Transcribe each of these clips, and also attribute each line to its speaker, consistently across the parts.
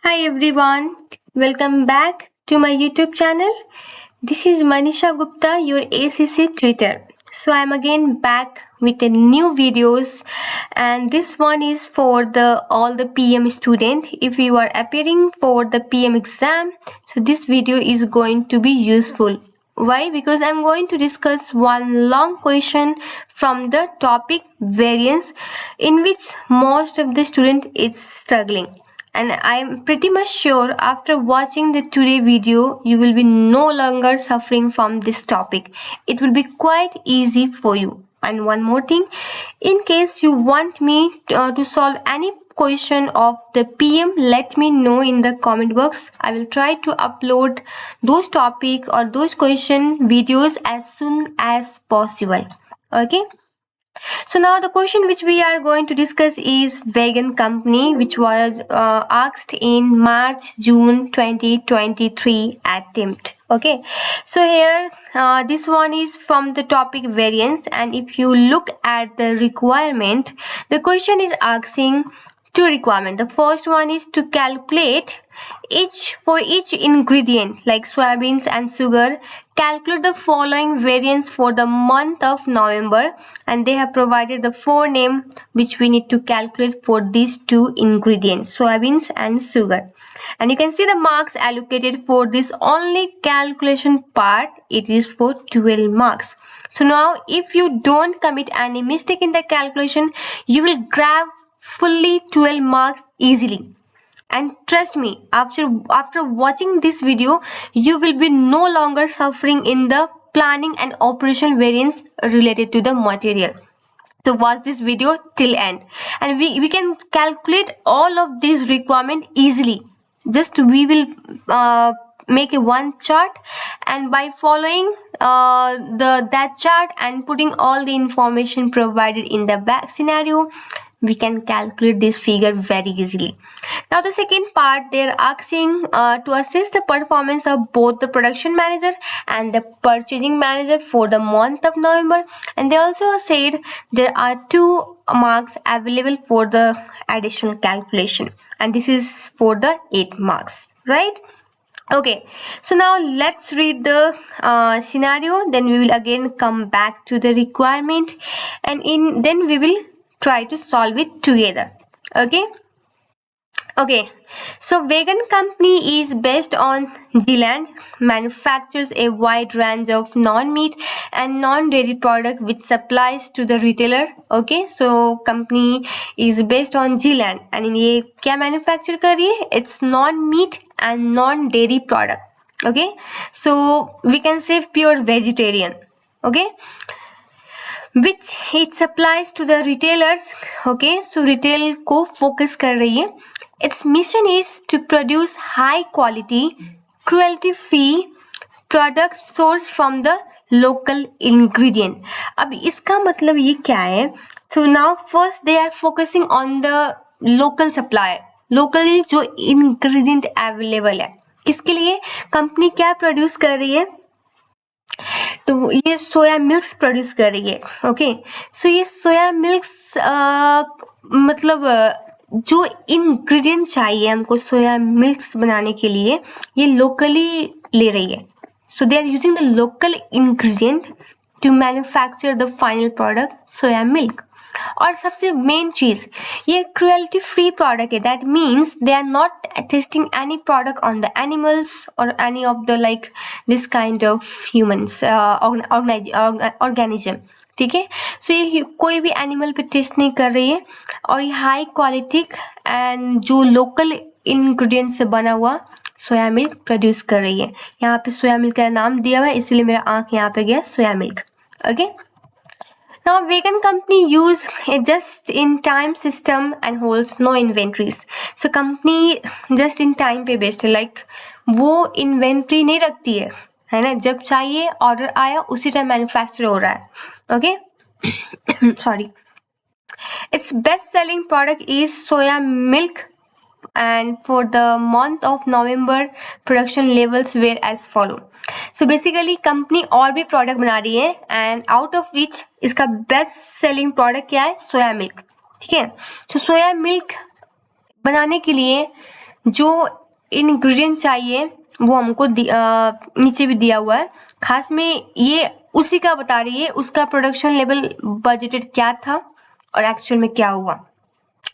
Speaker 1: Hi everyone, welcome back to my YouTube channel. This is Manisha Gupta, your ACC tutor. So I'm again back with a new videos, and this one is for the all the PM student. If you are appearing for the PM exam, so this video is going to be useful. Why? Because I'm going to discuss one long question from the topic variance, in which most of the student is struggling, and I'm pretty much sure after watching the today video you will be no longer suffering from this topic. It will be quite easy for you. And one more thing, in case you want me to solve any question of the PM, let me know in the comment box. I will try to upload those topic or those question videos as soon as possible. Okay, so now the question which we are going to discuss is vegan company, which was asked in March June 2023 attempt. Okay, so here this one is from the topic variance, and if you look at the requirement, the question is asking two requirement. The first one is to calculate each ingredient like soybeans and sugar. Calculate the following variance for the month of November, and they have provided the four name which we need to calculate for these two ingredients, soybeans and sugar. And you can see the marks allocated for this only calculation part. It is for 12 marks. So now if you don't commit any mistake in the calculation, you will grab fully 12 marks easily. And trust me, after watching this video, you will be no longer suffering in the planning and operation variance related to the material. So watch this video till end, and we can calculate all of these requirement easily. Just we will make a one chart, and by following that chart and putting all the information provided in the back scenario, we can calculate this figure very easily. Now the second part, they're asking to assess the performance of both the production manager and the purchasing manager for the month of November, and they also said there are 2 marks available for the additional calculation, and this is for the 8 marks, right? Okay, so now let's read the scenario, then we will again come back to the requirement, and then we will try to solve it together. Okay, so vegan company is based on Zealand, manufactures a wide range of non-meat and non-dairy product which supplies to the retailer. Okay, so company is based on Zealand, and ये क्या manufacture कर रही है? It's non-meat and non-dairy product. Okay, so we can say pure vegetarian. Okay, which it supplies to the retailers. Okay, so retail को focus कर रही है. Its mission is to produce high quality, cruelty free products sourced from the local ingredient. अब इसका मतलब ये क्या है? So now first they are focusing on the local supplier. Locally जो ingredient available है, किसके लिए कंपनी क्या प्रोड्यूस कर रही है? तो ये सोया मिल्क्स प्रोड्यूस कर रही है. ओके, सो ये सोया मिल्क्स मतलब जो इंग्रेडिएंट चाहिए हमको सोया मिल्क्स बनाने के लिए, ये लोकली ले रही है. So they are using the local ingredient to manufacture the final product soya milk. और सबसे मेन चीज, ये क्रुएल्टी फ्री प्रोडक्ट है. That means they are not testing any product on the animals और any of the like this kind of humans organism. ठीक है, सो ये कोई भी एनिमल पे टेस्ट नहीं कर रही है, और ये हाई क्वालिटी एंड जो लोकल इंग्रेडिएंट से बना हुआ सोया मिल्क प्रोड्यूस कर रही है. यहाँ पे सोया मिल्क का नाम दिया हुआ है, इसलिए मेरा आंख यहाँ पे गया soya milk. Okay, now vegan company use a just in time system and holds no inventories. So company just in time पे बेस्ड है, like वो inventory नहीं रखती है ना, जब चाहिए ऑर्डर आया उसी टाइम मैन्युफैक्चर हो रहा है. Okay, sorry. Its best selling product is soya milk, and for the month of November production levels were as follow. So basically company और भी प्रोडक्ट बना रही है, एंड आउट ऑफ विच इसका बेस्ट सेलिंग प्रोडक्ट क्या है? Soya milk. ठीक है, तो सोया मिल्क बनाने के लिए जो इंग्रेडिएंट चाहिए वो हमको नीचे भी दिया हुआ है। खास में ये उसी का बता रही है, उसका प्रोडक्शन लेवल बजटेड क्या था और एक्चुअल में क्या हुआ।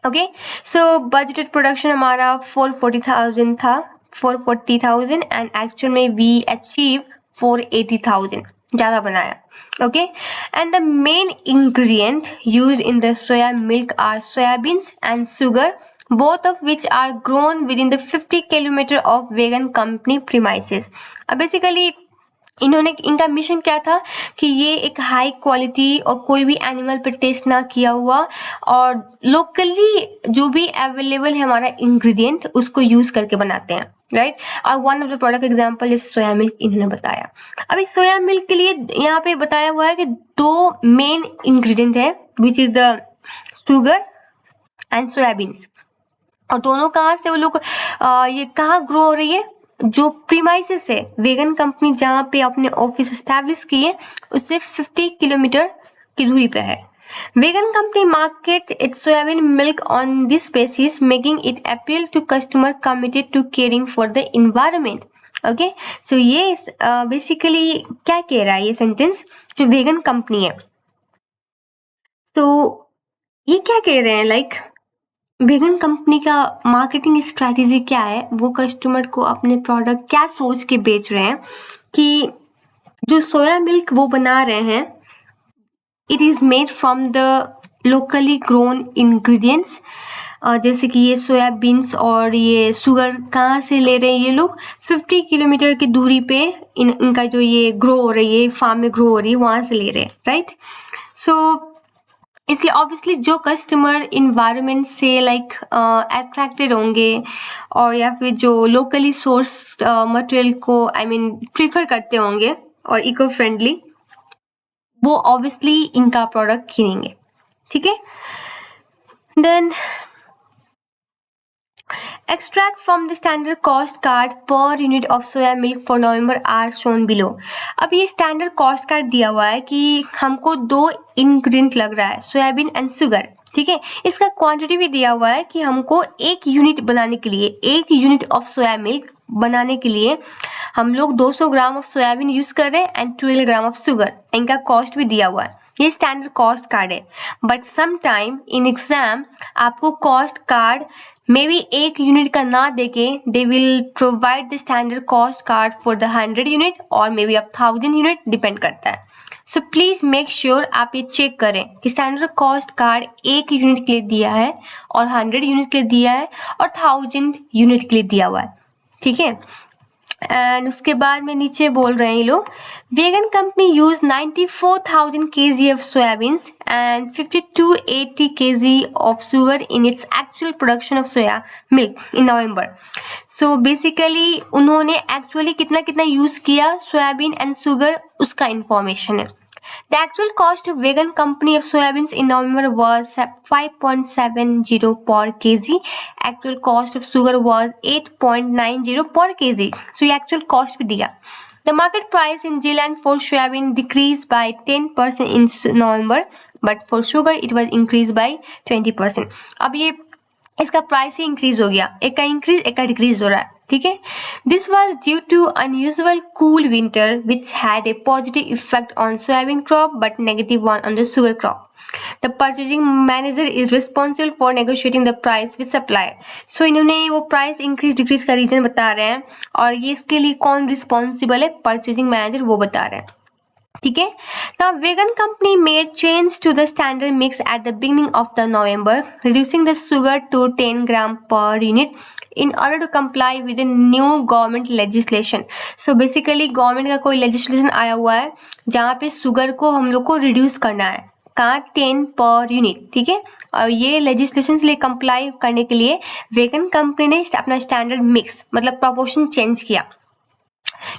Speaker 1: ओके, सो बजटेड प्रोडक्शन हमारा 440,000 था, 440,000 एंड एक्चुअल में वी अचीव 480,000, ज़्यादा बनाया। Okay, and the main ingredient used in the soya milk are soybeans and sugar, both of which are grown within the 50 kilometer of vegan company premises। अब basically इनका mission क्या था कि ये एक हाई क्वालिटी और कोई भी एनिमल पे टेस्ट ना किया हुआ और लोकली जो भी अवेलेबल है हमारा इंग्रेडिएंट उसको यूज करके बनाते हैं, राइट। और one of the product example is soya milk इन्होंने बताया। अभी सोया मिल्क के लिए यहाँ पे बताया हुआ है कि 2 मेन इंग्रेडिएंट है which is the sugar and soya beans. और दोनों कहाँ से वो लोग ये कहाँ ग्रो हो रही है, जो प्रीमाइसेस है वेगन कंपनी जहाँ पे अपने ऑफिस एस्टैब्लिश की है उससे 50 किलोमीटर की दूरी पे है। Vegan company market its soybean milk on this basis making it appeal to customer committed to caring for the environment. Okay, so ये बेसिकली क्या कह रहा है ये सेंटेंस, जो वेगन कंपनी है तो ये क्या कह रहे हैं, लाइक वेगन कंपनी का मार्केटिंग स्ट्रैटेजी क्या है, वो कस्टमर को अपने प्रोडक्ट क्या सोच के बेच रहे हैं कि जो सोया मिल्क वो बना रहे हैं it is made from the locally grown ingredients. जैसे कि ये सोयाबीन्स और ये शुगर कहाँ से ले रहे हैं ये लोग, 50 किलोमीटर की दूरी पे इनका जो ये ग्रो हो रही है, फार्म में ग्रो हो रही है, वहाँ से ले रहे हैं, राइट। सो इसलिए ऑब्वियसली जो कस्टमर इन्वायरमेंट से लाइक अट्रैक्टेड होंगे और या फिर जो लोकली सोर्स मटेरियल को आई मीन प्रीफर करते होंगे और इको फ्रेंडली, वो ऑब्वियसली इनका प्रोडक्ट किनेंगे, ठीक है। Then extract from the standard cost card per unit of soya milk for November are shown below। अब ये स्टैंडर्ड कॉस्ट कार्ड दिया हुआ है कि हमको 2 इंग्रेडिएंट लग रहा है सोयाबीन एंड शुगर, ठीक है। इसका क्वांटिटी भी दिया हुआ है कि हमको 1 यूनिट बनाने के लिए, 1 यूनिट ऑफ सोया मिल्क बनाने के लिए हम लोग 200 ग्राम ऑफ सोयाबीन यूज कर रहे हैं एंड 12 ग्राम ऑफ शुगर। इनका कॉस्ट भी दिया हुआ है, ये स्टैंडर्ड कॉस्ट कार्ड है। But some time in exam आपको cost card may be 1 unit का ना देके they will provide the standard cost card for the 100 unit और मे बी अब 1000 यूनिट, डिपेंड करता है। सो प्लीज मेक श्योर आप ये चेक करें कि स्टैंडर्ड कॉस्ट कार्ड 1 यूनिट के लिए दिया है और 100 यूनिट के लिए दिया है और 1000 यूनिट के लिए दिया हुआ है, ठीक है। एंड उसके बाद में नीचे बोल रहे हैं ये लोग, vegan company use 94,000 kg of soybeans and 5280 kg of sugar in its actual production of soya milk in November. So basically उन्होंने एक्चुअली कितना कितना यूज किया सोयाबीन एंड शुगर, उसका इंफॉर्मेशन है। The actual cost of vegan company of soybeans in November was 5.70 per kg. Actual cost of sugar was 8.90 per kg. So ये actual cost भी दिया। The market price in Zealand for soybean decreased by 10% in November, but for sugar it was increased by 20%. अब ये इसका price ही increase हो गया, एक का इंक्रीज एक का डिक्रीज हो रहा है, ठीक है। This was due to unusual cool winter which had a positive effect on soybean crop but negative one on the sugar crop. The purchasing manager is responsible for negotiating the price with supplier. So इन्होंने वो price increase decrease का reason बता रहे हैं और ये इसके लिए कौन रिस्पॉन्सिबल है, परचेजिंग मैनेजर, वो बता रहे हैं, ठीक है। Now vegan company made change to the standard mix at the beginning of the November, reducing the sugar to 10 gram per unit in order to comply with the new government legislation। So basically government का कोई legislation आया हुआ है जहाँ पे sugar को हम लोग को रिड्यूस करना है, कहाँ 10 पर यूनिट, ठीक है। और ये लेजिस्लेशन से लिए कंप्लाई करने के लिए वेगन कंपनी ने अपना स्टैंडर्ड मिक्स मतलब प्रोपोर्शन चेंज किया।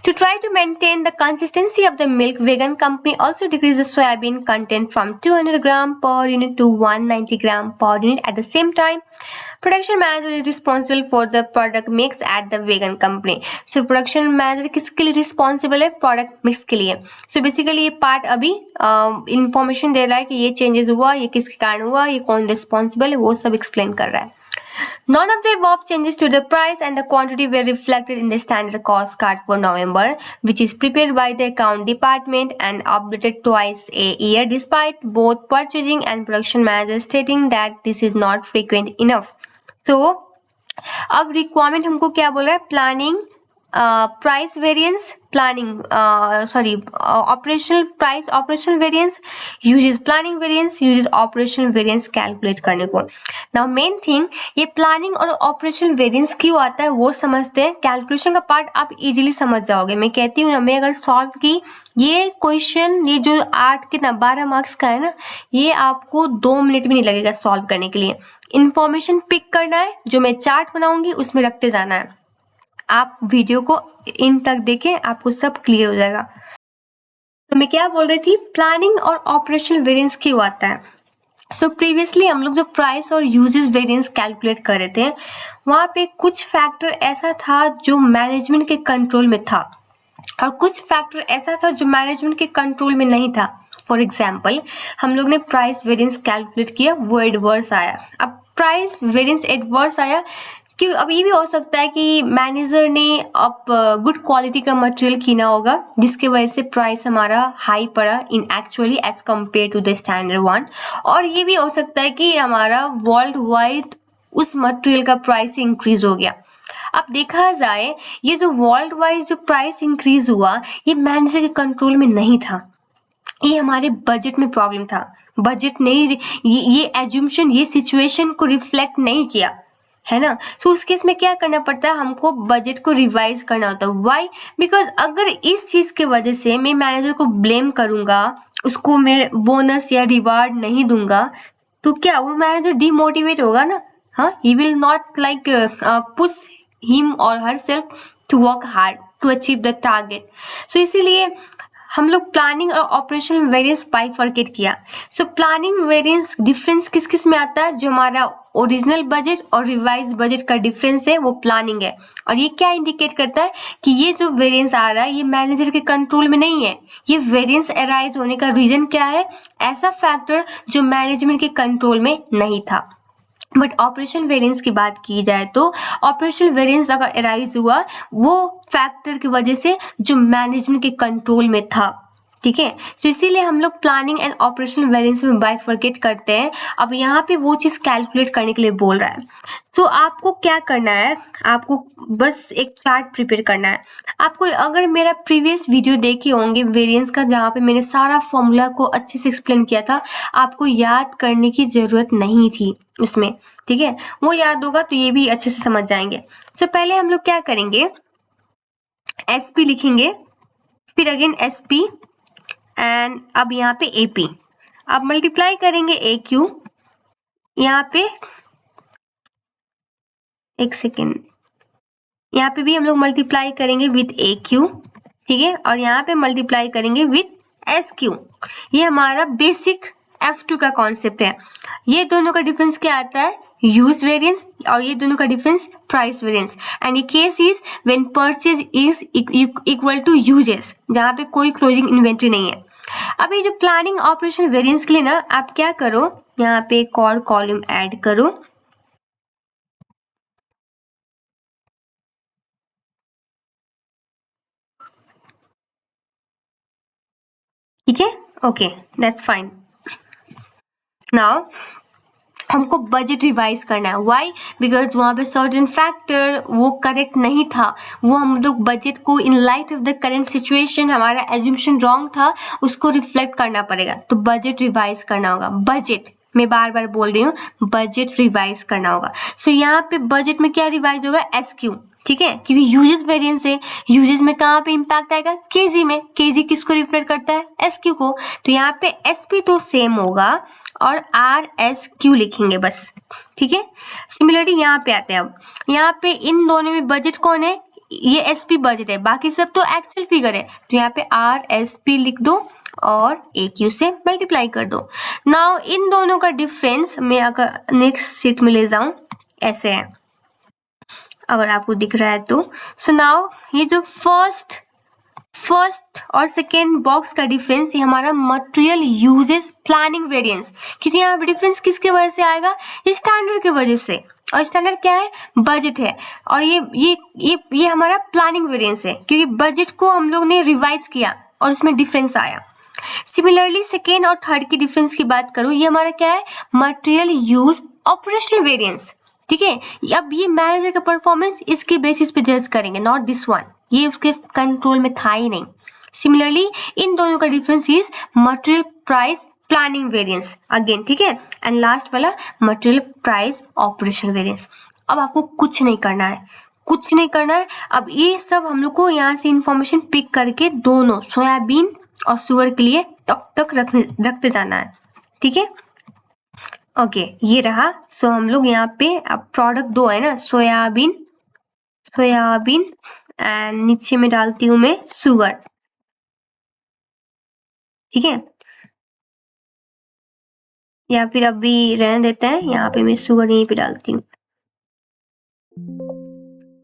Speaker 1: To try to maintain the consistency of the milk, vegan company also decreased the soybean content from 200 gram per unit to 190 gram per unit. At the same time, production manager is responsible for the product mix at the vegan company. So production manager किसके लिए responsible है, product mix के लिए। So basically ये part अभी information दे रहा है कि ये changes हुआ, ये किसके कारण हुआ, ये कौन responsible है, वो सब explain कर रहा है। None of the above changes to the price and the quantity were reflected in the standard cost card for November, which is prepared by the account department and updated twice a year, despite both purchasing and production managers stating that this is not frequent enough. So अब requirement हमको क्या बोल रहा है, planning price variance, planning sorry operational price operational variance uses planning variance uses operational variance calculate करने को. Now main thing, ये planning और ऑपरेशनल वेरिएंस क्यों आता है वो समझते हैं. कैलकुलेशन का पार्ट आप इजीली समझ जाओगे. मैं कहती हूँ ना, मैं अगर सॉल्व की ये क्वेश्चन, ये जो 8 कितना 12 मार्क्स का है ना, ये आपको 2 मिनट भी नहीं लगेगा सॉल्व करने के लिए. इंफॉर्मेशन पिक करना है, जो मैं चार्ट बनाऊंगी उसमें रखते जाना है. आप वीडियो को इन तक देखें, आपको सब क्लियर हो जाएगा. तो मैं क्या बोल रही थी, प्लानिंग और ऑपरेशनल वेरिएंस क्यों आता है. सो प्रीवियसली हम लोग जो प्राइस और यूजेस वेरिएंस कैलकुलेट कर रहे थे, वहाँ पे कुछ फैक्टर ऐसा था जो मैनेजमेंट के कंट्रोल में था और कुछ फैक्टर ऐसा था जो मैनेजमेंट के कंट्रोल में नहीं था. फॉर एग्जाम्पल, हम लोग ने प्राइस वेरिएंस कैलकुलेट किया, वो एडवर्स आया. अब प्राइस वेरिएंस एडवर्स आया कि अब ये भी हो सकता है कि मैनेजर ने अब गुड क्वालिटी का मटेरियल कीना होगा, जिसके वजह से प्राइस हमारा हाई पड़ा in actually as compare to the standard one. और ये भी हो सकता है कि हमारा वर्ल्ड वाइड उस मटेरियल का प्राइस इंक्रीज हो गया. अब देखा जाए, ये जो वर्ल्ड वाइड जो प्राइस इंक्रीज हुआ, ये मैनेजर के कंट्रोल में नहीं था. ये हमारे बजट में प्रॉब्लम था. बजट नहीं, ये एज्यूम्शन, ये सिचुएशन को रिफ्लेक्ट नहीं किया, है ना. सो उस केस में क्या करना पड़ता है, हमको बजट को रिवाइज करना होता है. व्हाई? बिकॉज अगर इस चीज के वजह से मैं मैनेजर को ब्लेम करूंगा, उसको मैं बोनस या रिवार्ड नहीं दूंगा, तो क्या वो मैनेजर डिमोटिवेट होगा ना. हाँ, he will not like push him और herself to work hard to achieve the target. So इसीलिए हम लोग प्लानिंग और ऑपरेशनल वेरिएंस बाइफर्केट किया. सो प्लानिंग वेरिएंस डिफरेंस किस किस में आता है, जो हमारा ओरिजिनल बजट और रिवाइज बजट का डिफरेंस है वो प्लानिंग है. और ये क्या इंडिकेट करता है कि ये जो वेरिएंस आ रहा है ये मैनेजर के कंट्रोल में नहीं है. ये वेरिएंस अराइज होने का रीजन क्या है, ऐसा फैक्टर जो मैनेजमेंट के कंट्रोल में नहीं था. बट ऑपरेशन वेरिएंस की बात की जाए तो ऑपरेशनल वेरिएंस अगर अराइज हुआ वो फैक्टर की वजह से जो मैनेजमेंट के कंट्रोल में था. ठीक है. सो इसीलिए हम लोग प्लानिंग एंड ऑपरेशनल वेरिएंस में बाइफर्केट करते हैं. अब यहाँ पे वो चीज कैलकुलेट करने के लिए बोल रहा है. तो आपको क्या करना है, आपको बस एक चार्ट प्रिपेयर करना है. आपको अगर मेरा प्रीवियस वीडियो देखे होंगे वेरिएंस का, जहाँ पे मैंने सारा फॉर्मूला को अच्छे से एक्सप्लेन किया था, आपको याद करने की जरूरत नहीं थी उसमें. ठीक है, वो याद होगा तो ये भी अच्छे से समझ जाएंगे. तो पहले हम लोग क्या करेंगे, एसपी लिखेंगे, फिर अगेन एसपी एंड अब यहाँ पे एपी. अब मल्टीप्लाई करेंगे ए क्यू, यहाँ पे एक सेकेंड, यहाँ पे भी हम लोग मल्टीप्लाई करेंगे विथ ए क्यू. ठीक है, और यहाँ पे मल्टीप्लाई करेंगे विथ एस क्यू. ये हमारा बेसिक F2 का कॉन्सेप्ट है. ये दोनों का डिफरेंस क्या आता है, यूज वेरिएंस, और ये दोनों का डिफरेंस प्राइस वेरिएंस. एंड ये case is when purchase is equal to usages, जहाँ पे कोई क्लोजिंग इन्वेंट्री नहीं है. अब ये जो प्लानिंग ऑपरेशन वेरिएंस के लिए ना, आप क्या करो, यहाँ पे एक और कॉलम ऐड करो. ठीक है, ओके, दैट्स फाइन. नाउ हमको बजट रिवाइज करना है. व्हाई? बिकॉज वहाँ पे सर्टेन फैक्टर वो करेक्ट नहीं था. वो हम लोग बजट को in light of the current situation, हमारा एज्यूम्शन रॉन्ग था, उसको रिफ्लेक्ट करना पड़ेगा. तो बजट रिवाइज करना होगा. बजट, मैं बार बार बोल रही हूँ, बजट रिवाइज करना होगा. सो यहाँ पे बजट में क्या रिवाइज होगा, एस क्यू. ठीक है, क्योंकि यूजेस वेरिएंस है. यूजेस में कहाँ पे इंपैक्ट आएगा, केजी में. केजी किसको रिफ्लेक्ट करता है, एस क्यू को. तो यहाँ पे एसपी तो सेम होगा और आर एस क्यू लिखेंगे बस. ठीक है, सिमिलरली यहाँ पे आते हैं. अब यहाँ पे इन दोनों में बजट कौन है, ये एसपी बजट है, बाकी सब तो एक्चुअल फिगर है. तो यहाँ पे आर एस पी लिख दो और ए क्यू से मल्टीप्लाई कर दो. नाउ इन दोनों का डिफरेंस मैं अगर नेक्स्ट शीट में ले जाऊं, ऐसे है, अगर आपको दिख रहा है तो. सो नाउ ये जो फर्स्ट और सेकेंड बॉक्स का डिफरेंस, ये हमारा मटेरियल यूजेस प्लानिंग वेरिएंस. क्योंकि यहाँ पे डिफरेंस किसके वजह से आएगा, ये स्टैंडर्ड के वजह से. और स्टैंडर्ड क्या है, बजट है। और ये हमारा प्लानिंग वेरिएंस है, क्योंकि बजट को हम लोग ने रिवाइज किया और उसमें डिफरेंस आया। सिमिलरली सेकेंड और थर्ड की डिफरेंस की बात करूं, ये हमारा क्या है, मटेरियल यूज ऑपरेशनल वेरिएंस। ठीक है, अब ये मैनेजर का परफॉर्मेंस इसके बेसिस पे जज करेंगे, नॉट दिस वन, ये उसके कंट्रोल में था ही नहीं। सिमिलरली इन दोनों का difference is material price planning variance again. ठीक है, एंड लास्ट वाला मटेरियल प्राइस ऑपरेशनल वेरिएंस। अब आपको कुछ नहीं करना है, कुछ नहीं करना है। अब ये सब हम लोग को यहाँ से इंफॉर्मेशन पिक करके दोनों सोयाबीन और शुगर के लिए तक रखते जाना है। ठीक है, ओके, ये रहा। सो हम लोग यहाँ पे अब प्रोडक्ट दो है ना, सोयाबीन एंड नीचे में डालती हूँ मैं शुगर। ठीक है, या फिर अभी रहने देते हैं, यहाँ पे मैं शुगर यहीं पे डालती हूँ।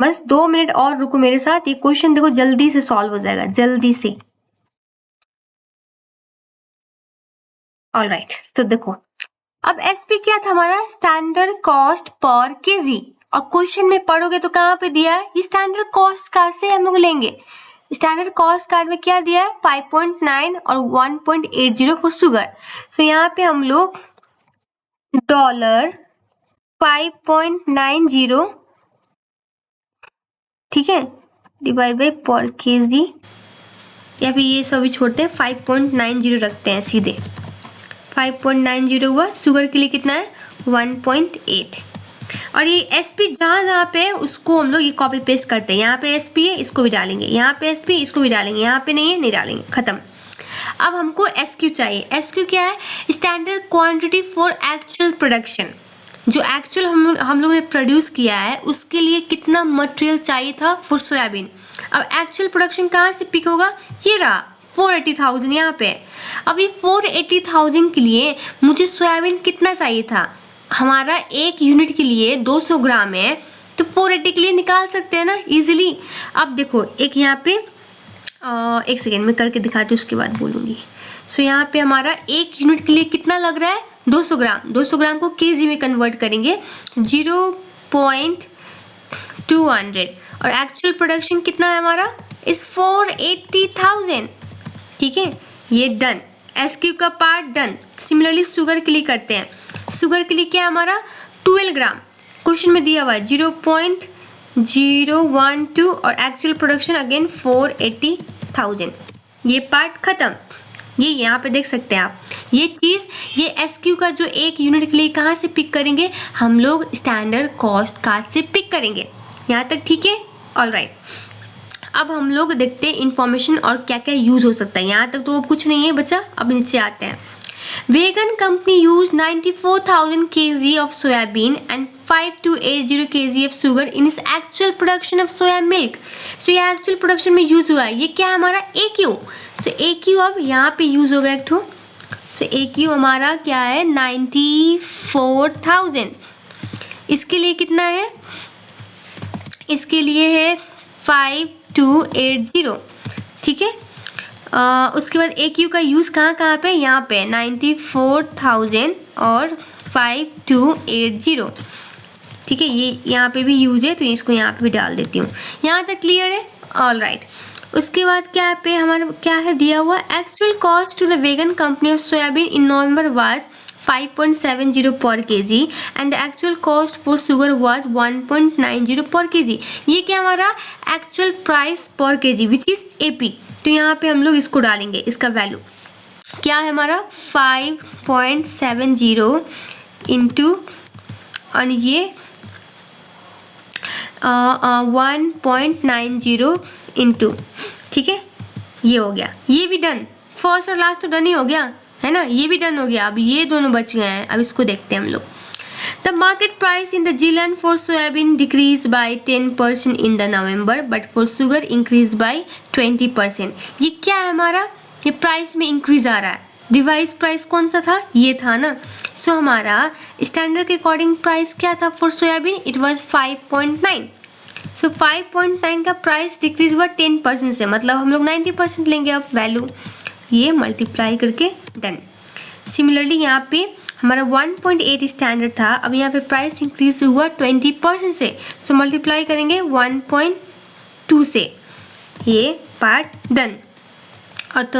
Speaker 1: बस 2 मिनट और रुको मेरे साथ, ये क्वेश्चन देखो जल्दी से सॉल्व हो जाएगा, जल्दी से। ऑलराइट, तो देखो अब एसपी क्या था हमारा, स्टैंडर्ड कॉस्ट पर केजी। और क्वेश्चन में पढ़ोगे तो कहाँ पे दिया है, ये स्टैंडर्ड कॉस्ट कार्ड से हम लोग लेंगे। स्टैंडर्ड कॉस्ट कार्ड में क्या दिया है, 5.9 और 1.80 फॉर शुगर। सो यहाँ पे हम लोग $5.90, ठीक है, डिवाइड बाई पर केजी, या फिर ये सभी छोड़ते हैं, 5.90 रखते हैं सीधे। 5.90 हुआ, शुगर के लिए कितना है 1.8। और ये एसपी जहाँ पे है उसको हम लोग ये कॉपी पेस्ट करते हैं। यहाँ पे एसपी है, इसको भी डालेंगे, यहाँ पे एसपी, इसको भी डालेंगे, यहाँ पे नहीं है, नहीं डालेंगे, खत्म। अब हमको एसक्यू चाहिए। एसक्यू क्या है, standard quantity for actual production. जो एक्चुअल हम लोग ने प्रोड्यूस किया है उसके लिए कितना मटेरियल चाहिए था फॉर सोयाबीन। अब एक्चुअल प्रोडक्शन कहाँ से पिक होगा, ये रहा 480,000 यहाँ पे। अब ये 480,000 के लिए मुझे सोयाबीन कितना चाहिए था, हमारा एक यूनिट के लिए 200 ग्राम है, तो 480 के लिए निकाल सकते हैं ना इजीली। अब देखो एक यहाँ पे एक सेकेंड में करके दिखाती हूँ, उसके बाद बोलूँगी। सो यहाँ पे हमारा एक यूनिट के लिए कितना लग रहा है, 200 ग्राम। 200 ग्राम को केजी में कन्वर्ट करेंगे 0.200, और एक्चुअल प्रोडक्शन कितना है हमारा, इस 480,000। ठीक है, ये डन, एसक्यू का पार्ट डन। सिमिलरली शुगर के लिए करते हैं। शुगर के लिए क्या हमारा 12 ग्राम, क्वेश्चन में दिया हुआ है 0.012, और एक्चुअल प्रोडक्शन अगेन 480,000। ये पार्ट खत्म। ये यहाँ पे देख सकते हैं आप, ये चीज़, ये एसक्यू का जो एक यूनिट के लिए कहाँ से पिक करेंगे, हम लोग स्टैंडर्ड कॉस्ट कार्ड से पिक करेंगे। यहाँ तक ठीक है, ऑलराइट। अब हम लोग देखते हैं इंफॉर्मेशन और क्या क्या यूज हो सकता है। यहाँ तक तो कुछ नहीं है बच्चा, अब नीचे आते हैं। Vegan company use 94,000 kg of soybean and 5280 kg of sugar in its actual production of soya milk. So ये एक्चुअल प्रोडक्शन में यूज हुआ है, ये क्या है हमारा AQ। सो AQ अब यहाँ पे यूज होगा एक ठो। सो AQ हमारा क्या है 94,000। इसके लिए कितना है, इसके लिए है 5280। ठीक है, उसके बाद AQ का यूज़ कहाँ पे, यहाँ पे 94,000 और 5280। ठीक है, ये यहाँ पे भी यूज़ है, तो इसको यहाँ पे भी डाल देती हूँ। यहाँ तक क्लियर है, ऑलराइट। उसके बाद क्या पे हमारा क्या है दिया हुआ, actual cost to the vegan company of soybean in November was 5.70 per kg and the actual cost for sugar was 1.90 per kg। ये क्या हमारा एक्चुअल प्राइस पर kg विच इज AP। तो यहाँ पे हम लोग इसको डालेंगे, इसका वैल्यू क्या है हमारा 5.70 इंटू, और ये 1.90 इंटू। ठीक है, ये हो गया, ये भी डन। फर्स्ट और लास्ट तो डन ही हो गया है ना, ये भी डन हो गया। अब ये दोनों बच गए हैं, अब इसको देखते हैं हम लोग। The market price in the Zealand for soybean decrease by 10% in the November, but for sugar increase by 20%। ये क्या है हमारा, ये प्राइस में इंक्रीज आ रहा है। रिवाइज प्राइस कौन सा था, ये था ना। सो हमारा स्टैंडर्ड के अकॉर्डिंग प्राइस क्या था फॉर सोयाबीन, इट वाज 5.9। सो 5.9 का प्राइस डिक्रीज हुआ 10% से, मतलब हम लोग 90% लेंगे अब वैल्यू, ये मल्टीप्लाई करके डन। सिमिलरली यहाँ पे हमारा 1.8 स्टैंडर्ड था, अब यहाँ पे प्राइस इंक्रीज हुआ 20% से, सो मल्टीप्लाई करेंगे 1.2 से, ये पार्ट डन। और तो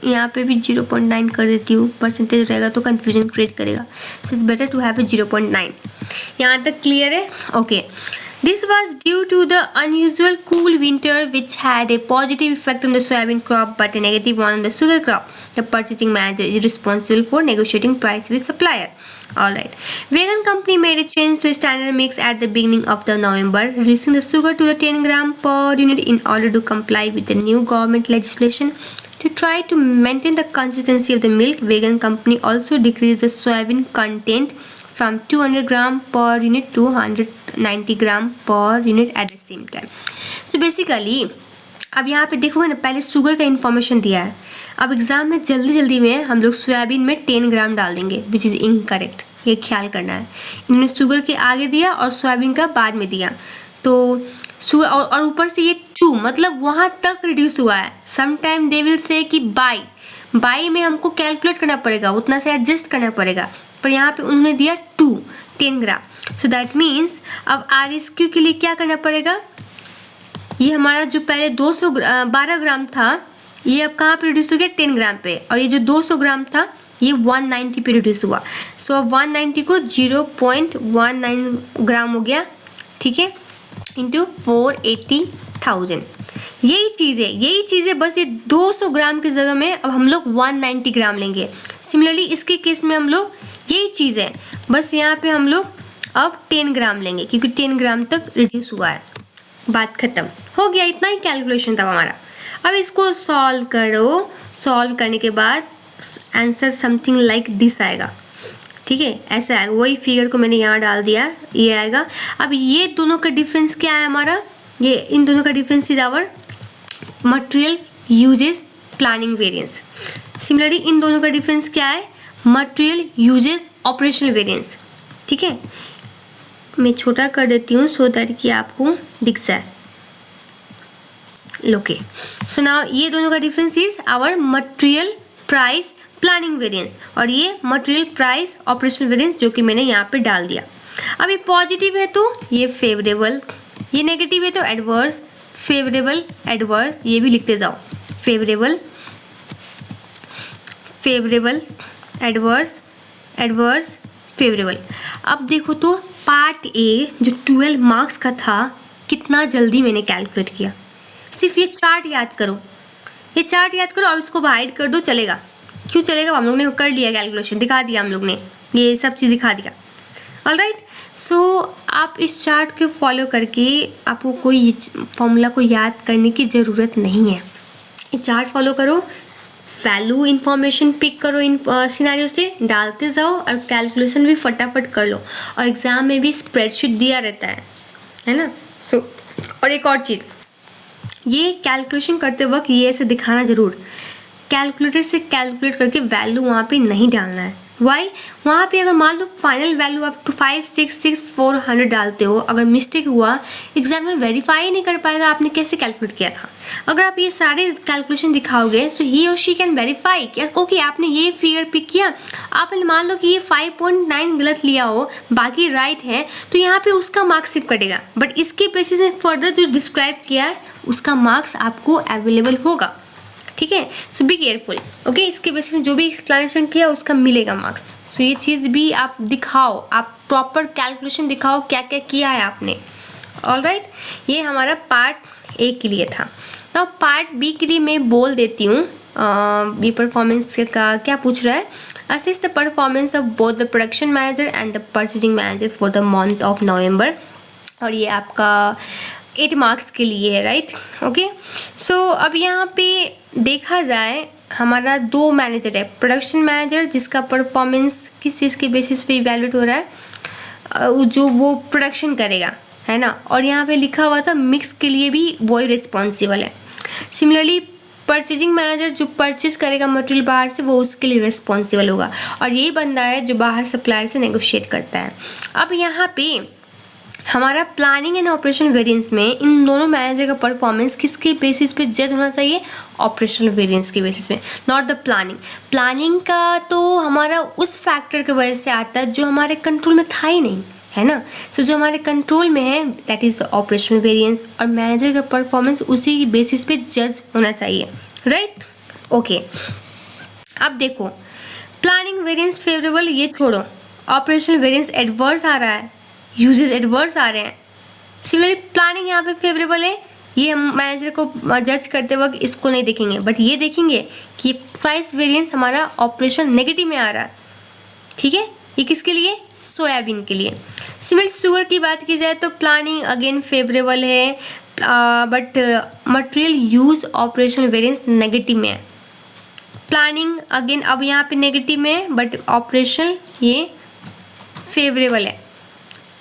Speaker 1: यहाँ पे भी 0.9 कर देती हूँ, परसेंटेज रहेगा तो कन्फ्यूजन क्रिएट करेगा, so it's better to have a 0.9। यहाँ तक क्लियर है? Okay. This was due to the unusual cool winter which had a positive effect on the soybean crop but a negative one on the sugar crop. The purchasing manager is responsible for negotiating price with supplier. Alright. Wagon company made a change to standard mix at the beginning of the November, reducing the sugar to the 10 gram per unit in order to comply with the new government legislation. To try to maintain the consistency of the milk, Wagon company also decreased the soybean content from 200 gram per unit to 190 gram per unit at the same time. So basically अब यहाँ पे देखोगे ना, पहले sugar का information दिया है, अब एग्जाम में जल्दी में हम लोग सोयाबीन में 10 ग्राम डाल देंगे, विच इज़ इनकरेक्ट, ये ख्याल करना है। इन्होंने शुगर के आगे दिया और सोयाबीन का बाद में दिया, तो शुगर और ऊपर से ये 2 मतलब वहाँ तक रिड्यूस हुआ है। Some time they will say कि बाई में हमको कैलकुलेट करना पड़ेगा, उतना से एडजस्ट करना पड़ेगा, पर यहाँ पे उन्होंने दिया 10 ग्राम। सो दैट मीन्स अब RSQ के लिए क्या करना पड़ेगा, ये हमारा जो पहले 12 ग्राम था, ये अब कहाँ पे रिड्यूस हो गया, 10 ग्राम पे, और ये जो 200 ग्राम था ये 190 पे रिड्यूस हुआ। सो अब 190 को 0.19 ग्राम हो गया, ठीक है, इंटू 480,000। यही चीज़ है, बस ये 200 ग्राम की जगह में अब हम लोग 190 ग्राम लेंगे। सिमिलरली इसके केस में हम लोग यही चीज़ है, बस यहाँ पे हम लोग अब 10 ग्राम लेंगे क्योंकि 10 ग्राम तक रिड्यूस हुआ है, बात खत्म हो गया। इतना ही कैलकुलेशन था हमारा। अब इसको सॉल्व करो, सॉल्व करने के बाद आंसर समथिंग लाइक दिस आएगा, ठीक है, ऐसा आएगा। वही फिगर को मैंने यहाँ डाल दिया, ये आएगा। अब ये दोनों का डिफरेंस क्या है हमारा, ये इन दोनों का difference is our material usages planning variance. Similarly इन दोनों का डिफरेंस क्या है, मटेरियल यूजेस ऑपरेशनल वेरिएंस, ठीक है। मैं छोटा कर देती हूँ सो दैट कि आपको दिख जाए। ओके, सो नाउ ये दोनों का difference is our material price planning variance और ये मटेरियल प्राइस ऑपरेशनल वेरिएंस जो कि मैंने यहाँ पे डाल दिया। अब ये पॉजिटिव है तो ये फेवरेबल, ये नेगेटिव है तो एडवर्स, फेवरेबल एडवर्स, ये भी लिखते जाओ, favourable favourable adverse adverse favourable. अब देखो तो पार्ट ए जो 12 मार्क्स का था, कितना जल्दी मैंने कैलकुलेट किया। सिर्फ ये चार्ट याद करो, ये चार्ट याद करो, अब इसको हाइड कर दो, चलेगा। क्यों चलेगा, हम लोग ने कर लिया कैलकुलेशन, दिखा दिया हम लोग ने, ये सब चीज़ दिखा दिया। ऑलराइट, सो आप इस चार्ट को फॉलो करके आपको कोई फॉर्मूला को याद करने की ज़रूरत नहीं है। ये चार्ट फॉलो करो, वैल्यू इन्फॉर्मेशन पिक करो, इन सिनेरियो से डालते जाओ और कैलकुलेशन भी फटाफट कर लो। और एग्ज़ाम में भी स्प्रेडशीट दिया रहता है ना। सो और एक और चीज़, ये कैलकुलेशन करते वक्त ये ऐसे दिखाना ज़रूर, कैलकुलेटर से कैलकुलेट करके वैल्यू वहाँ पे नहीं डालना है। वाई, वहाँ पे अगर मान लो फाइनल वैल्यू आप 566,400 डालते हो, अगर मिस्टेक हुआ एग्जामिनर वेरीफाई नहीं कर पाएगा आपने कैसे कैलकुलेट किया था। अगर आप ये सारे कैलकुलेशन दिखाओगे सो ही और शी कैन वेरीफाई कि ओके आपने ये फिगर पिक किया, आपने मान लो कि ये 5.9 गलत लिया हो, बाकी राइट है, तो यहाँ पे उसका मार्क्स सिर्फ कटेगा, बट इसके बेसिस में फर्दर जो डिस्क्राइब किया है उसका मार्क्स आपको अवेलेबल होगा, ठीक है। सो बी केयरफुल, ओके। इसके बेसिस में जो भी एक्सप्लेनेशन किया उसका मिलेगा मार्क्स। सो ये चीज़ भी आप दिखाओ, आप प्रॉपर कैलकुलेशन दिखाओ क्या क्या किया है आपने। ऑलराइट, ये हमारा पार्ट ए के लिए था। तो पार्ट बी के लिए मैं बोल देती हूँ, ये परफॉर्मेंस का क्या पूछ रहा है, assess the performance of both the production manager and the purchasing manager for the month of November. और ये आपका 8 मार्क्स के लिए है, राइट, ओके। सो अब यहाँ पे देखा जाए हमारा 2 मैनेजर है, प्रोडक्शन मैनेजर जिसका परफॉर्मेंस किस चीज़ के बेसिस पे इवैल्यूएट हो रहा है, जो वो प्रोडक्शन करेगा, है ना। और यहाँ पे लिखा हुआ था मिक्स के लिए भी वही रिस्पॉन्सिबल है। सिमिलरली परचेजिंग मैनेजर जो परचेज करेगा मटेरियल बाहर से, वो उसके लिए रिस्पॉन्सिबल होगा, और यही बंदा है जो बाहर सप्लायर से नेगोशिएट करता है। अब यहाँ पे हमारा प्लानिंग एंड ऑपरेशनल वेरिएंस में इन दोनों मैनेजर का परफॉर्मेंस किसके बेसिस पे जज होना चाहिए? ऑपरेशनल वेरिएंस के बेसिस पे, नॉट द प्लानिंग। प्लानिंग का तो हमारा उस फैक्टर की वजह से आता है जो हमारे कंट्रोल में था ही नहीं, है ना। सो जो हमारे कंट्रोल में है दैट इज ऑपरेशनल वेरिएंस, और मैनेजर का परफॉर्मेंस उसी बेसिस पे जज होना चाहिए, राइट। ओके, अब देखो प्लानिंग वेरिएंस फेवरेबल ये छोड़ो, ऑपरेशनल वेरिएंस एडवर्स आ रहा है, यूजेज एडवर्स आ रहे हैं। सिमिलरली प्लानिंग यहाँ पे फेवरेबल है, ये हम मैनेजर को जज करते वक्त इसको नहीं देखेंगे, बट ये देखेंगे कि प्राइस वेरिएंस हमारा ऑपरेशन नेगेटिव में आ रहा है, ठीक है। ये किसके लिए? सोयाबीन के लिए। सिमिलर शुगर की बात की जाए तो प्लानिंग अगेन फेवरेबल है, but material use operation variance negative में है। प्लानिंग अगेन अब यहाँ पे नेगेटिव में है, बट ऑपरेशन ये फेवरेबल है,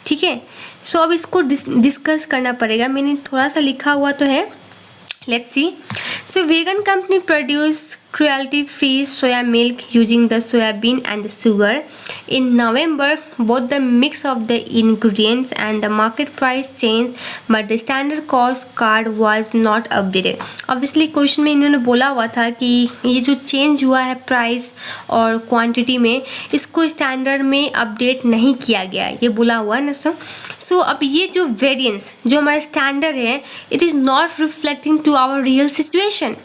Speaker 1: ठीक है। सो अब इसको डिस्कस करना पड़ेगा, मैंने थोड़ा सा लिखा हुआ तो है, let's see. So vegan company produce cruelty free soya milk using the soybean and the sugar. In November, both the mix of the ingredients and the market price changed, but the standard cost card was not updated. Obviously question में इन्होंने बोला हुआ था कि ये जो change हुआ है प्राइस और क्वांटिटी में, इसको स्टैंडर्ड में अपडेट नहीं किया गया है, ये बोला हुआ है ना सर। सो अब ये जो वेरिएंस जो हमारा स्टैंडर्ड है, it is not reflecting to our real situation.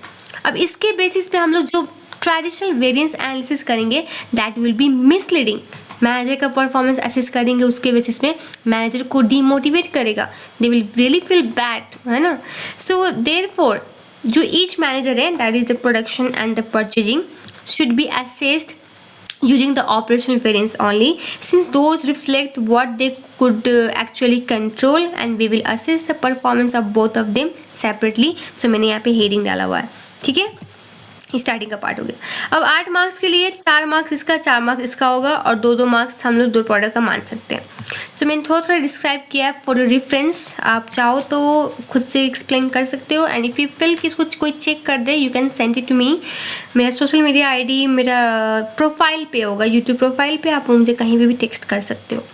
Speaker 1: अब इसके बेसिस पे हम लोग जो ट्रेडिशनल वेरिएंस एनालिसिस करेंगे that will be misleading. Manager का परफॉर्मेंस असेस करेंगे, उसके बेसिस पे मैनेजर को डीमोटिवेट करेगा, they will really feel bad, है ना। सो देयरफॉर जो ईच मैनेजर है that is the production and the purchasing should be assessed using the operational variance only, since those reflect what they could actually control, and we will assess the performance of both of them separately. So मैंने यहाँ पे heading डाला हुआ है, ठीक है। Starting का part हो गया। अब 8 मार्क्स के लिए 4 मार्क्स इसका, 4 मार्क्स इसका होगा, और 2-2 मार्क्स हम लोग दो प्रोडक्ट का मान सकते हैं। सो मैंने थोड़ा डिस्क्राइब किया है फॉर रेफरेंस, आप चाहो तो खुद से एक्सप्लेन कर सकते हो, एंड इफ़ यू फील कि इसको कोई चेक कर दे you can send it to me. मेरा सोशल मीडिया आईडी मेरा प्रोफाइल पे होगा, यूट्यूब प्रोफाइल पे, आप मुझे कहीं पे भी टेक्स्ट कर सकते हो।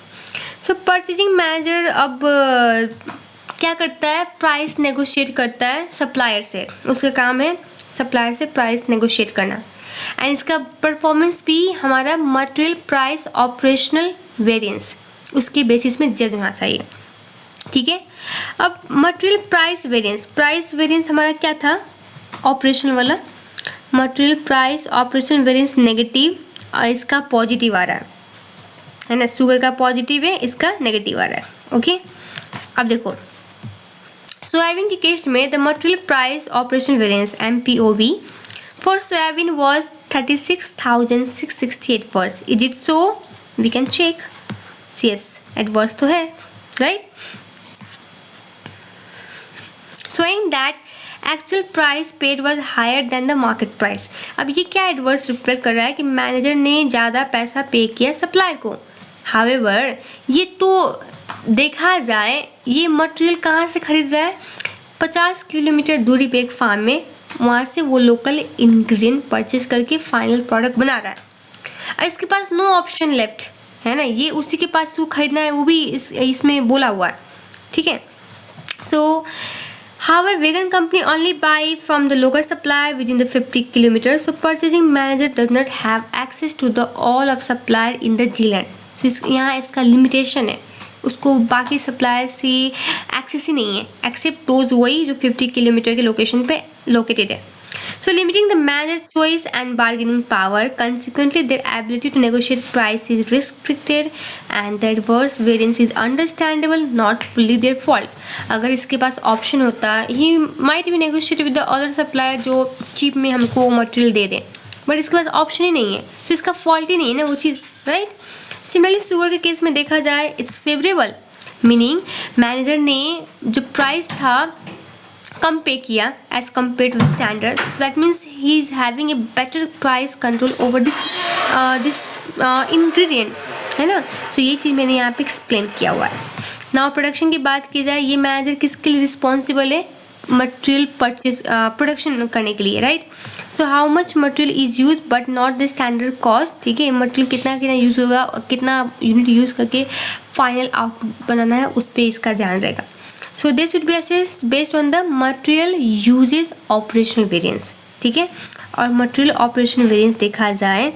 Speaker 1: सो परचेजिंग मैनेजर अब क्या करता है? प्राइस नेगोशिएट करता है सप्लायर से, उसका काम है सप्लायर से प्राइस नेगोशिएट करना, एंड इसका परफॉर्मेंस भी हमारा मटेरियल प्राइस ऑपरेशनल वेरिएंस उसके बेसिस में जज होना चाहिए, ठीक है। अब मटेरियल प्राइस वेरिएंस हमारा क्या था? ऑपरेशनल वाला। Material price operational variance negative, और इसका पॉजिटिव आ रहा है ना। शुगर का पॉजिटिव है, इसका नेगेटिव आ रहा है, ओके। अब देखो सोयाबीन के केस में the material price operation variance MPOV for soybean was 36,668 worse. Is it so? We can check. Yes, adverse तो है, right. Showing that actual price paid was higher than the market price. अब ये क्या adverse reflect कर रहा है कि manager ने ज़्यादा पैसा पे किया सप्लायर को। हावेवर ये तो देखा जाए ये मटेरियल कहाँ से खरीद रहा है? 50 किलोमीटर दूरी पे एक फार्म में, वहाँ से वो लोकल इंग्रेडिएंट परचेज करके फाइनल प्रोडक्ट बना रहा है, और इसके पास नो ऑप्शन लेफ्ट, है ना। ये उसी के पास जो खरीदना है वो भी इसमें बोला हुआ है, ठीक है। सो however vegan company only buy from the local supplier within the 50 kilometers, so purchasing manager does not have access to the all of supplier in the Zealand. So यहाँ इसका लिमिटेशन है, उसको बाकी सप्लायर से एक्सेस ही नहीं है accept those वही जो 50 किलोमीटर के लोकेशन पे लोकेटेड है। So limiting the manager's choice and bargaining power, consequently their ability to negotiate price is restricted, and the adverse variance is understandable, not fully their fault. अगर इसके पास option होता, he might be negotiate with the other supplier जो cheap में हमको material दे दें, but इसके पास option ही नहीं है, तो इसका फॉल्ट ही नहीं है ना वो चीज़, राइट। सिमिलरली शुगर के केस में देखा जाए इट्स फेवरेबल, मीनिंग मैनेजर ने जो प्राइस था कम पे किया as compare to the standard, so that means he is having a better price control over this ingredient, है ना। सो ये चीज़ मैंने यहाँ पे एक्सप्लेन किया हुआ है। नाउ प्रोडक्शन की बात की जाए, ये मैनेजर किसके लिए रिस्पॉन्सिबल है? मटेरियल परचेज प्रोडक्शन करने के लिए, right. So how much material is use but not the standard cost, ठीक है। मटेरियल कितना कितना यूज़ होगा और कितना यूनिट यूज़ करके फाइनल आउटपुट बनाना है, उस पर इसका ध्यान रहेगा। So this should be assessed based on the material usages operational variance, ठीक है। और मटेरियल ऑपरेशनल वेरिएंस देखा जाए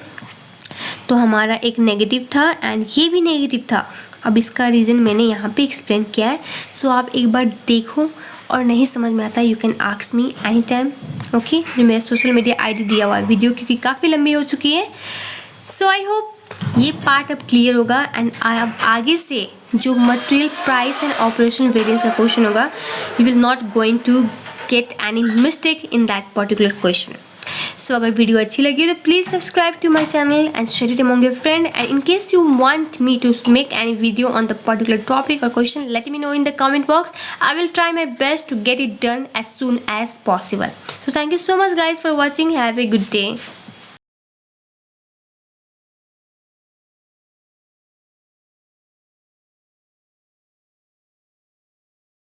Speaker 1: तो हमारा एक नेगेटिव था एंड ये भी नेगेटिव था। अब इसका रीज़न मैंने यहाँ पे एक्सप्लेन किया है, सो आप एक बार देखो और नहीं समझ में आता you can ask me any time, okay. जो मेरा सोशल मीडिया आईडी दिया हुआ है वीडियो, क्योंकि काफ़ी लंबी हो चुकी है। सो आई होप ये पार्ट अब क्लियर होगा एंड अब आगे से जो material price and operational variance का क्वेश्चन होगा, you will not going to get any mistake in that particular question. So अगर वीडियो अच्छी लगी तो please subscribe to my channel and share it among your friend, and in case you want me to make any video on the particular topic or question, let me know in the comment box. I will try my best to get it done as soon as possible. So thank you so much guys for watching. Have a good day.